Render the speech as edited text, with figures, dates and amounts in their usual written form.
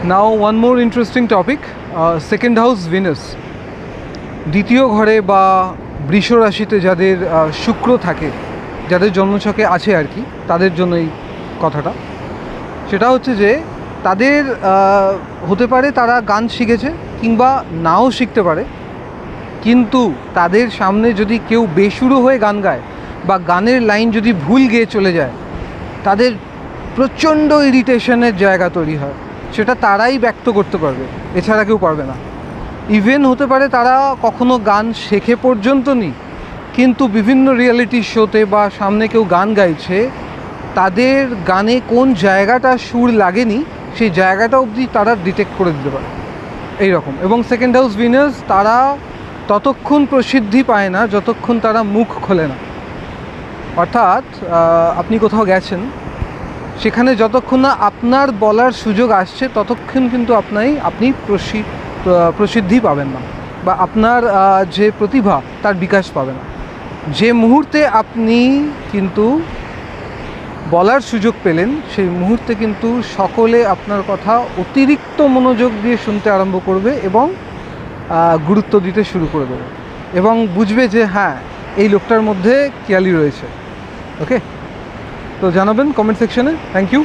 Now one more interesting topic, second house Venus. দ্বিতীয় ঘরে বা বৃষ রাশিতে যাদের শুক্র থাকে, যাদের জন্মছকে আছে আর কি, তাদের জন্য এই কথাটা। সেটা হচ্ছে যে তাদের হতে পারে তারা গান শিখেছে কিংবা নাও শিখতে পারে, কিন্তু তাদের সামনে যদি কেউ বেসুরো হয়ে গান গায় বা গানের লাইন যদি ভুল গেয়ে চলে যায়, তাদের প্রচণ্ড ইরিটেশনের জায়গা তৈরি হয়। সেটা তারাই ব্যক্ত করতে পারবে, এছাড়া কেউ পারবে না। ইভেন হতে পারে তারা কখনো গান শেখে পর্যন্ত নি, কিন্তু বিভিন্ন রিয়েলিটি শোতে বা সামনে কেউ গান গাইছে, তাদের গানে কোন জায়গাটা সুর লাগেনি সেই জায়গাটা অবধি তারা ডিটেক্ট করে দিতে পারে এই রকম। এবং সেকেন্ড হাউস ভিনাস তারা ততক্ষণ প্রসিদ্ধি পায় না যতক্ষণ তারা মুখ খোলে না। অর্থাৎ আপনি কোথাও গেছেন, সেখানে যতক্ষণ না আপনার বলার সুযোগ আসছে ততক্ষণ কিন্তু আপনি প্রসিদ্ধি পাবেন না, বা আপনার যে প্রতিভা তার বিকাশ পাবে না। যে মুহূর্তে আপনি কিন্তু বলার সুযোগ পেলেন, সেই মুহূর্তে কিন্তু সকলে আপনার কথা অতিরিক্ত মনোযোগ দিয়ে শুনতে আরম্ভ করবে এবং গুরুত্ব দিতে শুরু করে দেবে, এবং বুঝবে যে হ্যাঁ, এই লোকটার মধ্যে কিয়ালি রয়েছে। ওকে, তো জানাবেন কমেন্ট সেকশনে। Thank you.